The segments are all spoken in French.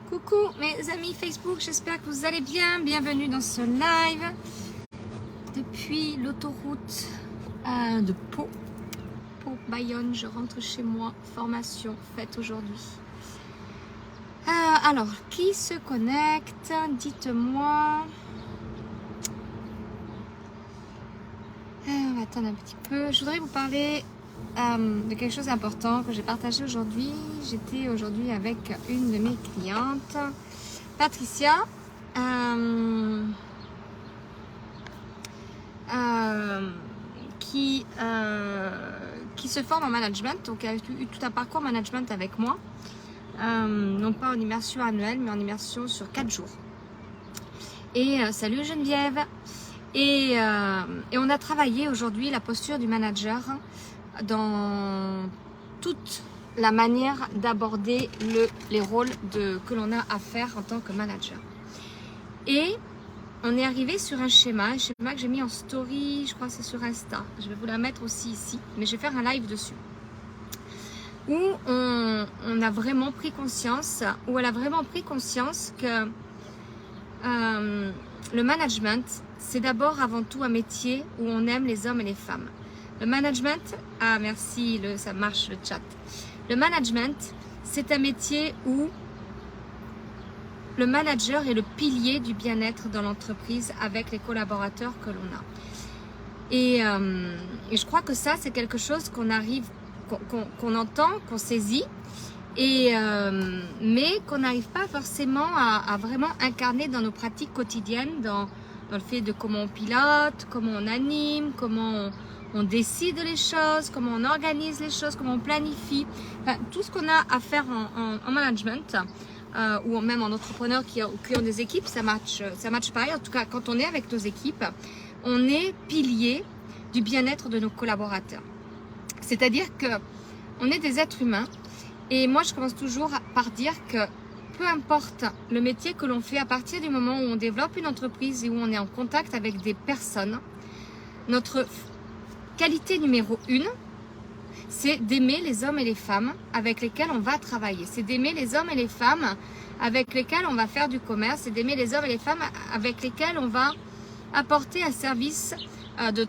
Coucou mes amis Facebook, j'espère que vous allez bien. Bienvenue dans ce live depuis l'autoroute de Pau. Pau-Bayonne, je rentre chez moi. Formation faite aujourd'hui. Alors, qui se connecte? Dites-moi. On va attendre un petit peu. Je voudrais vous parler de quelque chose d'important que j'ai partagé aujourd'hui. J'étais aujourd'hui avec une de mes clientes, Patricia, qui se forme en management, donc elle a eu tout un parcours management avec moi, non pas en immersion annuelle, mais en immersion sur 4 jours. Et salut Geneviève. Et on a travaillé aujourd'hui la posture du manager dans toute la manière d'aborder les rôles que l'on a à faire en tant que manager. Et on est arrivé sur un schéma que j'ai mis en story, je crois que c'est sur Insta. Je vais vous la mettre aussi ici, mais je vais faire un live dessus. Où on a vraiment pris conscience, où elle a vraiment pris conscience que le management, c'est d'abord avant tout un métier où on aime les hommes et les femmes. Le management, ah merci, ça marche le chat. Le management, c'est un métier où le manager est le pilier du bien-être dans l'entreprise avec les collaborateurs que l'on a. Et je crois que ça, c'est quelque chose qu'on entend, qu'on saisit, mais qu'on n'arrive pas forcément à vraiment incarner dans nos pratiques quotidiennes, dans le fait de comment on pilote, comment on anime, comment on décide les choses, comment on organise les choses, comment on planifie. Enfin, tout ce qu'on a à faire en management ou même en entrepreneur qui ont des équipes, ça match pareil. En tout cas, quand on est avec nos équipes, on est pilier du bien-être de nos collaborateurs. C'est-à-dire qu'on est des êtres humains. Et moi, je commence toujours par dire que peu importe le métier que l'on fait, à partir du moment où on développe une entreprise et où on est en contact avec des personnes, notre qualité numéro 1, c'est d'aimer les hommes et les femmes avec lesquels on va travailler. C'est d'aimer les hommes et les femmes avec lesquels on va faire du commerce. C'est d'aimer les hommes et les femmes avec lesquels on va apporter un service de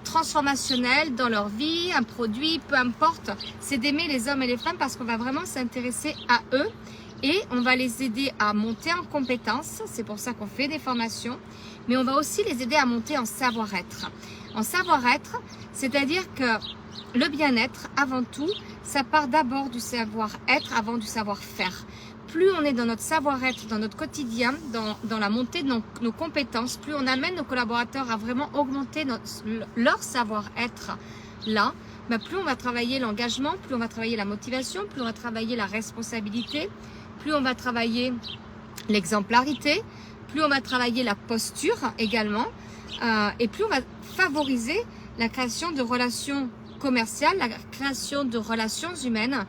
transformationnel dans leur vie, un produit, peu importe. C'est d'aimer les hommes et les femmes parce qu'on va vraiment s'intéresser à eux et on va les aider à monter en compétences. C'est pour ça qu'on fait des formations. Mais on va aussi les aider à monter en savoir-être. En savoir-être, c'est-à-dire que le bien-être, avant tout, ça part d'abord du savoir-être avant du savoir-faire. Plus on est dans notre savoir-être, dans notre quotidien, dans la montée de nos compétences, plus on amène nos collaborateurs à vraiment augmenter leur savoir-être là, plus on va travailler l'engagement, plus on va travailler la motivation, plus on va travailler la responsabilité, plus on va travailler l'exemplarité, plus on va travailler la posture également, et plus on va favoriser la création de relations commerciales, la création de relations humaines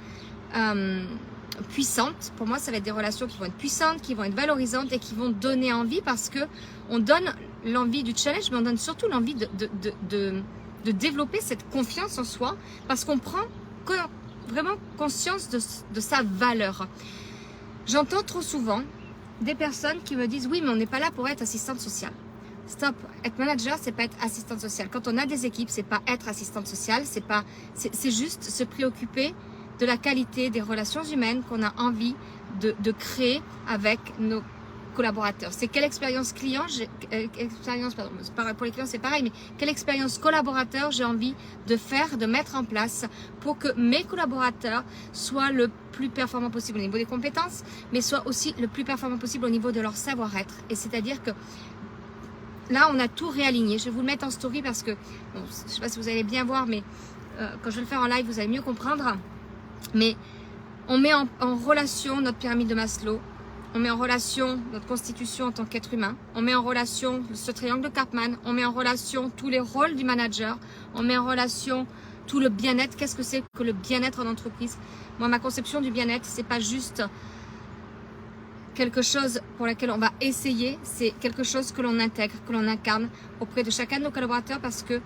puissantes. Pour moi, ça va être des relations qui vont être puissantes, qui vont être valorisantes et qui vont donner envie parce que on donne l'envie du challenge, mais on donne surtout l'envie de développer cette confiance en soi parce qu'on prend vraiment conscience de sa valeur. J'entends trop souvent des personnes qui me disent « Oui, mais on n'est pas là pour être assistante sociale. » Stop, être manager, c'est pas être assistante sociale. Quand on a des équipes, c'est pas être assistante sociale, c'est juste se préoccuper de la qualité des relations humaines qu'on a envie de créer avec nos collaborateurs. C'est quelle expérience client, pour les clients c'est pareil, mais quelle expérience collaborateur j'ai envie de faire, de mettre en place pour que mes collaborateurs soient le plus performants possible au niveau des compétences, mais soient aussi le plus performants possible au niveau de leur savoir-être. Et c'est-à-dire que là, on a tout réaligné. Je vais vous le mettre en story parce que, bon, je ne sais pas si vous allez bien voir, mais quand je vais le faire en live, vous allez mieux comprendre. Mais on met en relation notre pyramide de Maslow, on met en relation notre constitution en tant qu'être humain, on met en relation ce triangle de Karpman, on met en relation tous les rôles du manager, on met en relation tout le bien-être. Qu'est-ce que c'est que le bien-être en entreprise? Moi, ma conception du bien-être, c'est pas juste quelque chose pour lequel on va essayer, c'est quelque chose que l'on intègre, que l'on incarne auprès de chacun de nos collaborateurs parce que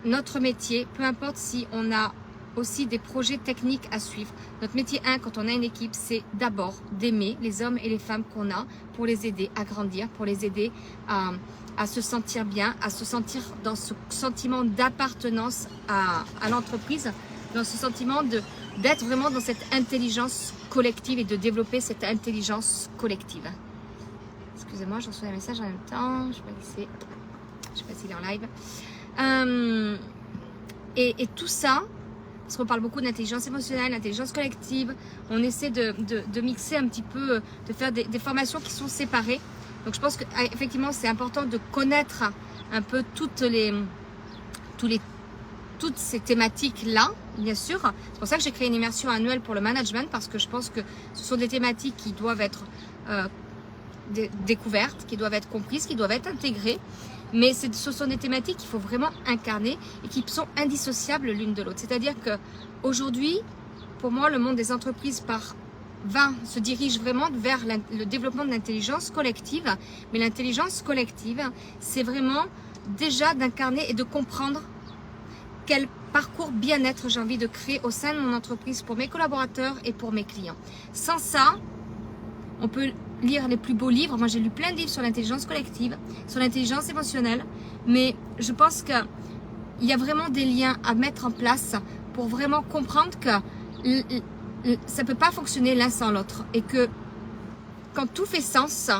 notre métier, peu importe si on a aussi des projets techniques à suivre. Notre métier 1, quand on a une équipe, c'est d'abord d'aimer les hommes et les femmes qu'on a pour les aider à grandir, pour les aider à se sentir bien, à se sentir dans ce sentiment d'appartenance à l'entreprise, dans ce sentiment d'être vraiment dans cette intelligence collective et de développer cette intelligence collective. Excusez-moi, je reçois un message en même temps. Je sais pas s'il est en live. Et tout ça, parce qu'on parle beaucoup d'intelligence émotionnelle, d'intelligence collective, on essaie de mixer un petit peu, de faire des formations qui sont séparées. Donc je pense qu'effectivement c'est important de connaître un peu toutes ces thématiques-là, bien sûr. C'est pour ça que j'ai créé une immersion annuelle pour le management, parce que je pense que ce sont des thématiques qui doivent être découvertes, qui doivent être comprises, qui doivent être intégrées. Mais ce sont des thématiques qu'il faut vraiment incarner et qui sont indissociables l'une de l'autre. C'est-à-dire qu'aujourd'hui, pour moi, le monde des entreprises se dirige vraiment vers le développement de l'intelligence collective. Mais l'intelligence collective, c'est vraiment déjà d'incarner et de comprendre quel parcours bien-être j'ai envie de créer au sein de mon entreprise pour mes collaborateurs et pour mes clients. Sans ça, on peut lire les plus beaux livres. Moi, j'ai lu plein de livres sur l'intelligence collective, sur l'intelligence émotionnelle, mais je pense qu'il y a vraiment des liens à mettre en place pour vraiment comprendre que ça ne peut pas fonctionner l'un sans l'autre et que quand tout fait sens,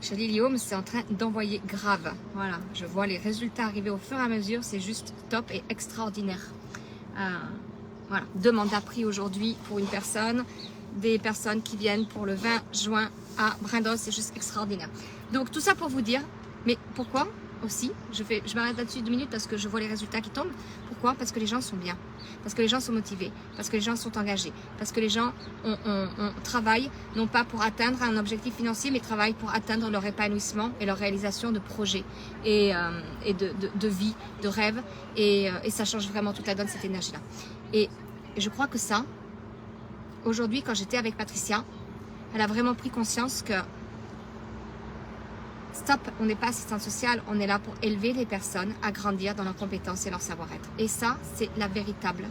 chérie Guillaume, c'est en train d'envoyer grave. Voilà, je vois les résultats arriver au fur et à mesure, c'est juste top et extraordinaire. Voilà, 2 mandats pris aujourd'hui pour une personne, des personnes qui viennent pour le 20 juin à Brindos, c'est juste extraordinaire. Donc tout ça pour vous dire, mais pourquoi aussi, je m'arrête là-dessus 2 minutes parce que je vois les résultats qui tombent. Pourquoi? Parce que les gens sont bien, parce que les gens sont motivés, parce que les gens sont engagés, parce que les gens travaillent non pas pour atteindre un objectif financier, mais travaillent pour atteindre leur épanouissement et leur réalisation de projets et de vie, de rêves, et ça change vraiment toute la donne, cette énergie-là. Et je crois que ça, aujourd'hui, quand j'étais avec Patricia, elle a vraiment pris conscience que stop, on n'est pas assistante sociale, on est là pour élever les personnes à grandir dans leurs compétences et leur savoir-être. Et ça, c'est la véritable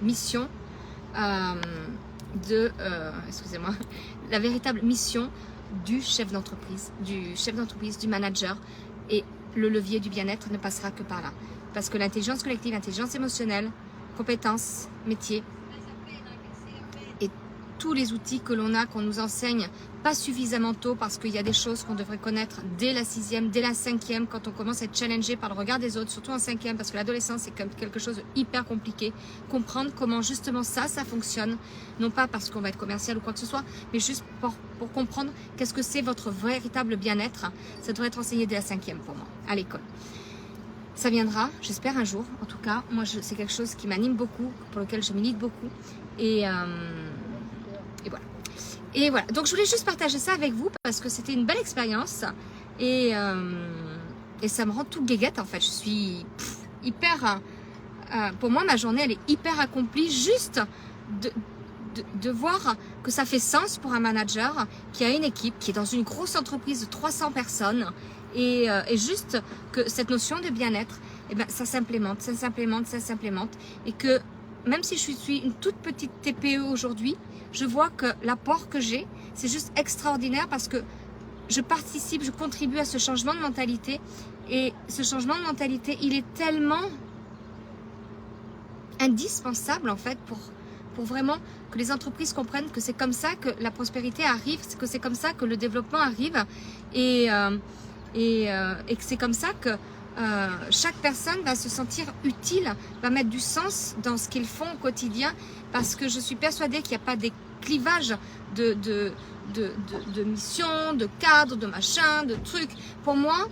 mission la véritable mission du chef d'entreprise, du manager, et le levier du bien-être ne passera que par là. Parce que l'intelligence collective, l'intelligence émotionnelle, compétences, métiers, et tous les outils que l'on a, qu'on nous enseigne pas suffisamment tôt, parce qu'il y a des choses qu'on devrait connaître dès la 6e, dès la 5e, quand on commence à être challengé par le regard des autres, surtout en 5e, parce que l'adolescence c'est quelque chose de hyper compliqué. Comprendre comment justement ça fonctionne, non pas parce qu'on va être commercial ou quoi que ce soit, mais juste pour comprendre qu'est-ce que c'est votre véritable bien-être. Ça devrait être enseigné dès la 5e pour moi, à l'école. Ça viendra, j'espère un jour. En tout cas, moi, c'est quelque chose qui m'anime beaucoup, pour lequel je milite beaucoup. Et voilà. Et voilà. Donc, je voulais juste partager ça avec vous parce que c'était une belle expérience. Et ça me rend tout guéguette, en fait. Je suis hyper... pour moi, ma journée, elle est hyper accomplie. Juste de voir que ça fait sens pour un manager qui a une équipe, qui est dans une grosse entreprise de 300 personnes. Et juste que cette notion de bien-être, eh ben, ça s'implémente. Et que même si je suis une toute petite TPE aujourd'hui, je vois que l'apport que j'ai, c'est juste extraordinaire parce que je participe, je contribue à ce changement de mentalité. Et ce changement de mentalité, il est tellement indispensable en fait pour vraiment que les entreprises comprennent que c'est comme ça que la prospérité arrive, que c'est comme ça que le développement arrive et que c'est comme ça que chaque personne va se sentir utile, va mettre du sens dans ce qu'ils font au quotidien, parce que je suis persuadée qu'il n'y a pas des clivages de missions, de cadres, de machins, de trucs. Pour moi,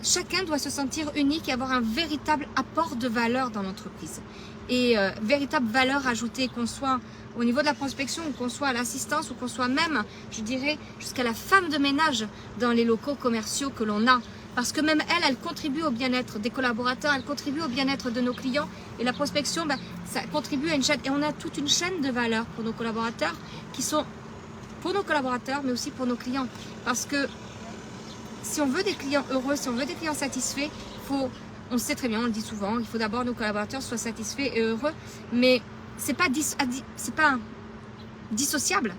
chacun doit se sentir unique et avoir un véritable apport de valeur dans l'entreprise. Et véritable valeur ajoutée, qu'on soit au niveau de la prospection, ou qu'on soit à l'assistance, ou qu'on soit même, je dirais, jusqu'à la femme de ménage dans les locaux commerciaux que l'on a. Parce que même elle contribue au bien-être des collaborateurs, elle contribue au bien-être de nos clients. Et la prospection, ben, ça contribue à une chaîne. Et on a toute une chaîne de valeur pour nos collaborateurs, qui sont pour nos collaborateurs, mais aussi pour nos clients. Parce que si on veut des clients heureux, si on veut des clients satisfaits, on sait très bien, on le dit souvent, il faut d'abord que nos collaborateurs soient satisfaits et heureux, mais c'est pas dissociable.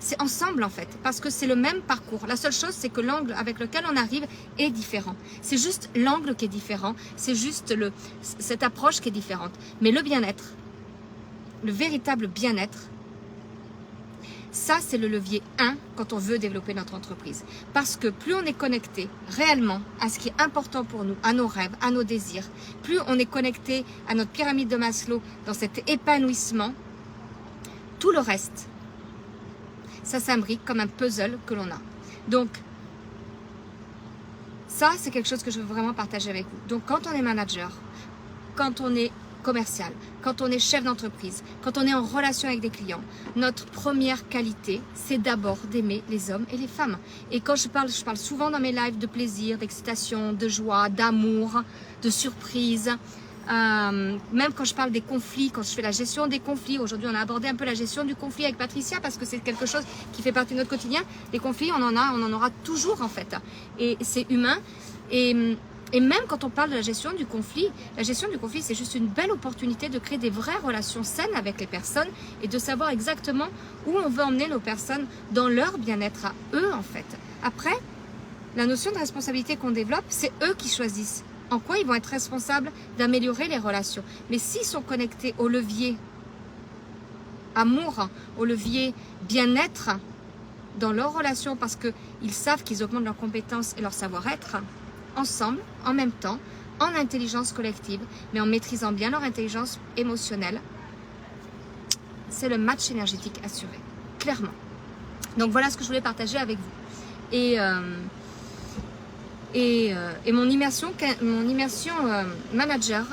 C'est ensemble en fait, parce que c'est le même parcours. La seule chose, c'est que l'angle avec lequel on arrive est différent. C'est juste l'angle qui est différent, c'est juste cette approche qui est différente. Mais le bien-être, le véritable bien-être, ça c'est le levier 1 quand on veut développer notre entreprise. Parce que plus on est connecté réellement à ce qui est important pour nous, à nos rêves, à nos désirs, plus on est connecté à notre pyramide de Maslow, dans cet épanouissement, tout le reste, ça s'imbrique comme un puzzle que l'on a. Donc, ça, c'est quelque chose que je veux vraiment partager avec vous. Donc, quand on est manager, quand on est commercial, quand on est chef d'entreprise, quand on est en relation avec des clients, notre première qualité, c'est d'abord d'aimer les hommes et les femmes. Et quand je parle souvent dans mes lives de plaisir, d'excitation, de joie, d'amour, de surprise. Même quand je parle des conflits, quand je fais la gestion des conflits, aujourd'hui on a abordé un peu la gestion du conflit avec Patricia parce que c'est quelque chose qui fait partie de notre quotidien. Les conflits, on en aura toujours en fait, et c'est humain. Et même quand on parle de la gestion du conflit c'est juste une belle opportunité de créer des vraies relations saines avec les personnes et de savoir exactement où on veut emmener nos personnes dans leur bien-être à eux en fait. Après, la notion de responsabilité qu'on développe, c'est eux qui choisissent en quoi ils vont être responsables d'améliorer les relations. Mais s'ils sont connectés au levier amour, au levier bien-être dans leurs relations, parce qu'ils savent qu'ils augmentent leurs compétences et leur savoir-être, ensemble, en même temps, en intelligence collective, mais en maîtrisant bien leur intelligence émotionnelle, c'est le match énergétique assuré, clairement. Donc voilà ce que je voulais partager avec vous. Et mon immersion manager,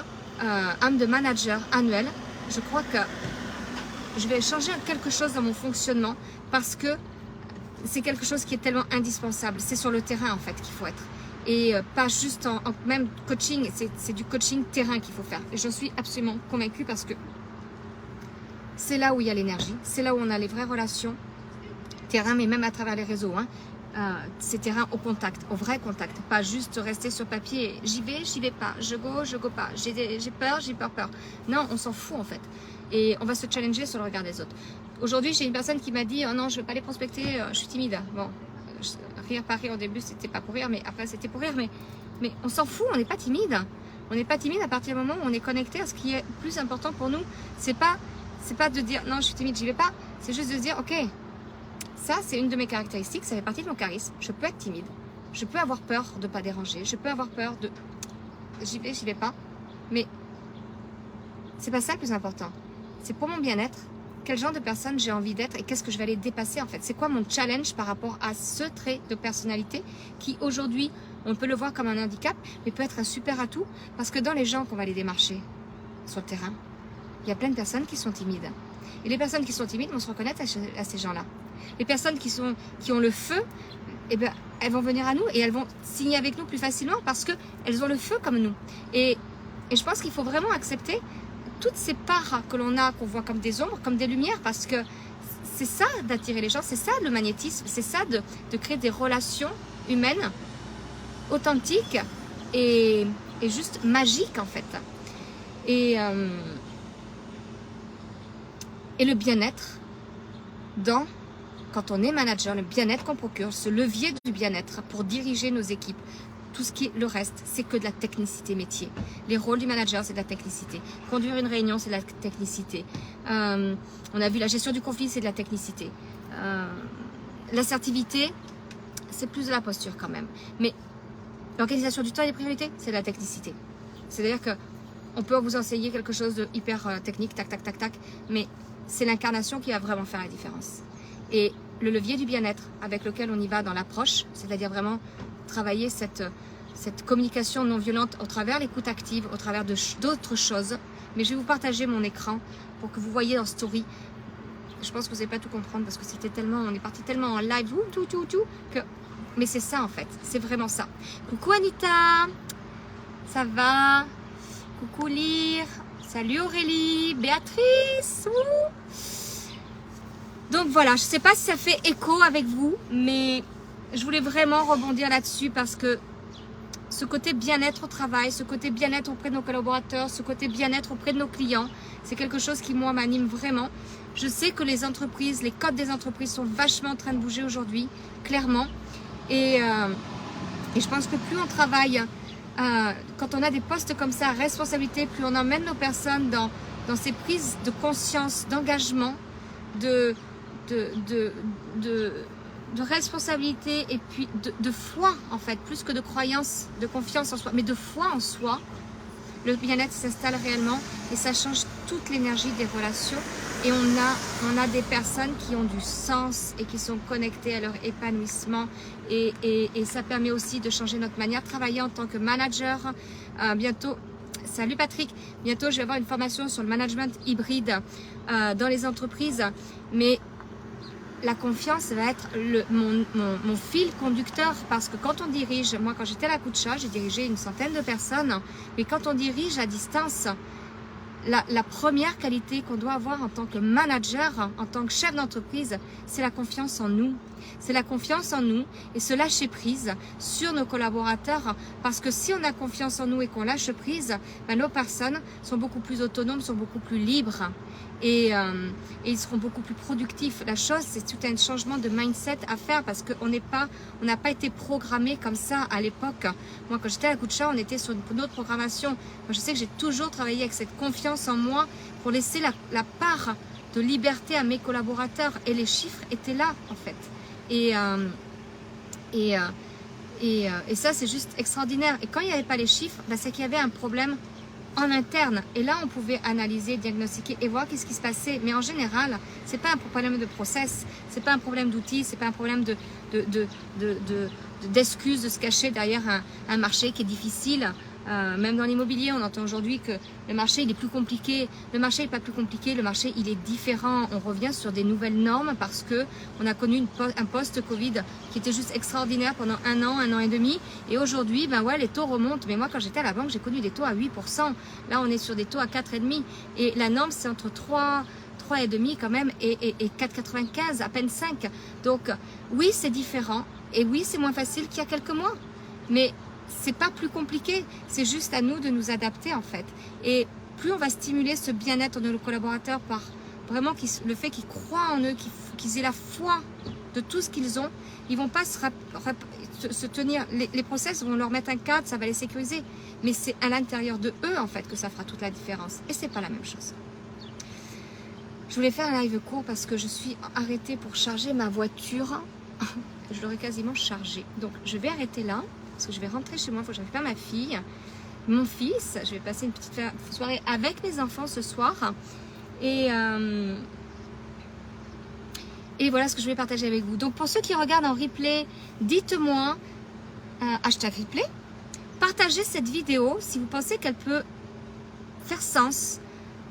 âme de manager annuel, je crois que je vais changer quelque chose dans mon fonctionnement parce que c'est quelque chose qui est tellement indispensable. C'est sur le terrain en fait qu'il faut être. Et pas juste en même coaching, c'est du coaching terrain qu'il faut faire. Et j'en suis absolument convaincue parce que c'est là où il y a l'énergie, c'est là où on a les vraies relations terrain, mais même à travers les réseaux, c'est terrain au contact, au vrai contact, pas juste rester sur papier, j'y vais pas, je go pas, j'ai peur, peur. Non, on s'en fout en fait. Et on va se challenger sur le regard des autres. Aujourd'hui, j'ai une personne qui m'a dit, oh non, je veux pas aller prospecter, je suis timide. Bon, rire par rire au début, c'était pas pour rire, mais après c'était pour rire, mais on s'en fout, on n'est pas timide. On n'est pas timide à partir du moment où on est connecté à ce qui est plus important pour nous. C'est pas de dire, non, je suis timide, j'y vais pas. C'est juste de dire, ok, ça, c'est une de mes caractéristiques, ça fait partie de mon charisme. Je peux être timide, je peux avoir peur de ne pas déranger, je peux avoir peur de... J'y vais pas. Mais c'est pas ça le plus important. C'est pour mon bien-être, quel genre de personne j'ai envie d'être et qu'est-ce que je vais aller dépasser en fait. C'est quoi mon challenge par rapport à ce trait de personnalité qui aujourd'hui, on peut le voir comme un handicap, mais peut être un super atout. Parce que dans les gens qu'on va aller démarcher sur le terrain, il y a plein de personnes qui sont timides. Et les personnes qui sont timides vont se reconnaître à ces gens-là. Les personnes qui ont le feu, eh ben, elles vont venir à nous et elles vont signer avec nous plus facilement parce qu'elles ont le feu comme nous. Et je pense qu'il faut vraiment accepter toutes ces parts que l'on a, qu'on voit comme des ombres, comme des lumières, parce que c'est ça d'attirer les gens, c'est ça le magnétisme, c'est ça de créer des relations humaines authentiques et juste magiques en fait. Et le bien-être quand on est manager, le bien-être qu'on procure, ce levier du bien-être pour diriger nos équipes, tout ce qui est le reste, c'est que de la technicité métier. Les rôles du manager, c'est de la technicité. Conduire une réunion, c'est de la technicité. On a vu la gestion du conflit, c'est de la technicité. L'assertivité, c'est plus de la posture quand même. Mais l'organisation du temps et des priorités, c'est de la technicité. C'est-à-dire qu'on peut vous enseigner quelque chose de hyper technique, tac, tac, tac, tac, mais c'est l'incarnation qui va vraiment faire la différence. Et le levier du bien-être avec lequel on y va dans l'approche, c'est-à-dire vraiment travailler cette communication non violente au travers l'écoute active, au travers d'autres choses. Mais je vais vous partager mon écran pour que vous voyez en story. Je pense que vous n'allez pas tout comprendre parce que c'était tellement, on est parti tellement en live, que... Mais c'est ça en fait, c'est vraiment ça. Coucou Anita, ça va? Coucou Lyre, salut Aurélie, Béatrice. Donc voilà, je ne sais pas si ça fait écho avec vous, mais je voulais vraiment rebondir là-dessus parce que ce côté bien-être au travail, ce côté bien-être auprès de nos collaborateurs, ce côté bien-être auprès de nos clients, c'est quelque chose qui, moi, m'anime vraiment. Je sais que les entreprises, les codes des entreprises sont vachement en train de bouger aujourd'hui, clairement. Et je pense que plus on travaille, quand on a des postes comme ça à responsabilité, plus on emmène nos personnes dans ces prises de conscience, d'engagement, de responsabilité et puis de foi en fait, plus que de croyance, de confiance en soi, mais de foi en soi, le bien-être s'installe réellement et ça change toute l'énergie des relations et on a des personnes qui ont du sens et qui sont connectées à leur épanouissement et ça permet aussi de changer notre manière de travailler en tant que manager. Bientôt, salut Patrick, bientôt je vais avoir une formation sur le management hybride dans les entreprises, mais la confiance va être mon fil conducteur parce que quand on dirige, moi quand j'étais à la Kucha, j'ai dirigé une centaine de personnes, mais quand on dirige à distance, la première qualité qu'on doit avoir en tant que manager, en tant que chef d'entreprise, c'est la confiance en nous. C'est la confiance en nous et se lâcher prise sur nos collaborateurs parce que si on a confiance en nous et qu'on lâche prise, ben nos personnes sont beaucoup plus autonomes, sont beaucoup plus libres et ils seront beaucoup plus productifs. La chose, c'est tout un changement de mindset à faire parce qu'on n'a pas été programmé comme ça à l'époque. Moi, quand j'étais à la Kucha, on était sur une autre programmation. Moi, je sais que j'ai toujours travaillé avec cette confiance en moi pour laisser la part de liberté à mes collaborateurs et les chiffres étaient là en fait. Et ça, c'est juste extraordinaire. Et quand il n'y avait pas les chiffres, ben, c'est qu'il y avait un problème en interne. Et là, on pouvait analyser, diagnostiquer et voir qu'est-ce qui se passait. Mais en général, c'est pas un problème de process, c'est pas un problème d'outils, c'est pas un problème d'excuses de se cacher derrière un marché qui est difficile. Même dans l'immobilier, on entend aujourd'hui que le marché il est plus compliqué. Le marché n'est pas plus compliqué, le marché il est différent. On revient sur des nouvelles normes parce que on a connu un post-Covid qui était juste extraordinaire pendant un an et demi. Et aujourd'hui, ben ouais, les taux remontent. Mais moi, quand j'étais à la banque, j'ai connu des taux à 8%. Là, on est sur des taux à 4,5%. Et la norme, c'est entre 3,5 quand même et 4,95, à peine 5. Donc, oui, c'est différent. Et oui, c'est moins facile qu'il y a quelques mois. Mais c'est pas plus compliqué, c'est juste à nous de nous adapter en fait. Et plus on va stimuler ce bien-être de nos collaborateurs par vraiment le fait qu'ils croient en eux, qu'ils aient la foi de tout ce qu'ils ont, ils vont pas se tenir. Les process vont leur mettre un cadre, ça va les sécuriser. Mais c'est à l'intérieur de eux en fait que ça fera toute la différence. Et c'est pas la même chose. Je voulais faire un live court parce que je suis arrêtée pour charger ma voiture. Je l'aurais quasiment chargée. Donc je vais arrêter là. Parce que je vais rentrer chez moi, il faut que je récupère ma fille, mon fils. Je vais passer une petite soirée avec mes enfants ce soir. Et voilà ce que je vais partager avec vous. Donc pour ceux qui regardent en replay, dites-moi, hashtag replay, partagez cette vidéo si vous pensez qu'elle peut faire sens,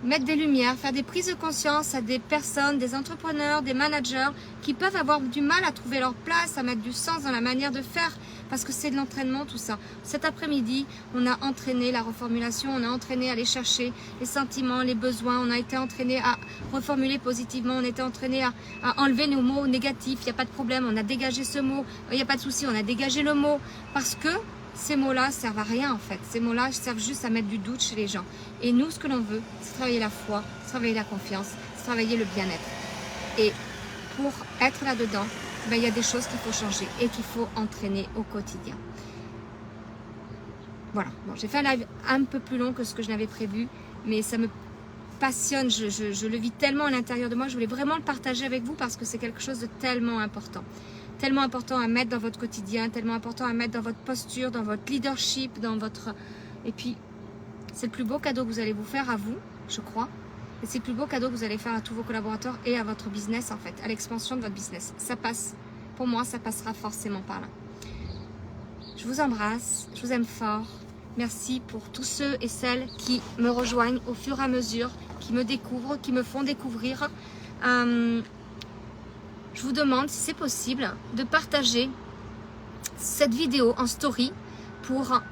mettre des lumières, faire des prises de conscience à des personnes, des entrepreneurs, des managers qui peuvent avoir du mal à trouver leur place, à mettre du sens dans la manière de faire. Parce que c'est de l'entraînement tout ça. Cet après-midi, on a entraîné la reformulation, on a entraîné à aller chercher les sentiments, les besoins, on a été entraîné à reformuler positivement, on a été entraîné à enlever nos mots négatifs, il n'y a pas de problème, on a dégagé ce mot, il n'y a pas de souci, on a dégagé le mot. Parce que ces mots-là servent à rien en fait. Ces mots-là servent juste à mettre du doute chez les gens. Et nous, ce que l'on veut, c'est travailler la foi, c'est travailler la confiance, c'est travailler le bien-être. Et pour être là-dedans, ben, il y a des choses qu'il faut changer et qu'il faut entraîner au quotidien. Voilà, bon, j'ai fait un live un peu plus long que ce que je n'avais prévu, mais ça me passionne, je le vis tellement à l'intérieur de moi, je voulais vraiment le partager avec vous parce que c'est quelque chose de tellement important à mettre dans votre quotidien, tellement important à mettre dans votre posture, dans votre leadership, dans votre... Et puis, c'est le plus beau cadeau que vous allez vous faire à vous, je crois. Et c'est le plus beau cadeau que vous allez faire à tous vos collaborateurs et à votre business en fait, à l'expansion de votre business. Ça passe, pour moi, ça passera forcément par là. Je vous embrasse, je vous aime fort. Merci pour tous ceux et celles qui me rejoignent au fur et à mesure, qui me découvrent, qui me font découvrir. Je vous demande si c'est possible de partager cette vidéo en story pour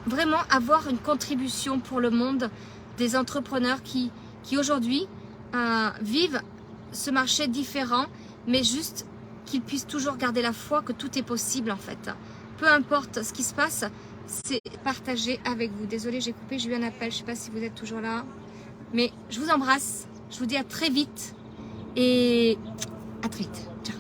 vraiment avoir une contribution pour le monde des entrepreneurs qui aujourd'hui vivent ce marché différent, mais juste qu'ils puissent toujours garder la foi que tout est possible en fait. Peu importe ce qui se passe, c'est partagé avec vous. Désolée, j'ai coupé, j'ai eu un appel, je ne sais pas si vous êtes toujours là. Mais je vous embrasse, je vous dis à très vite et à très vite. Ciao.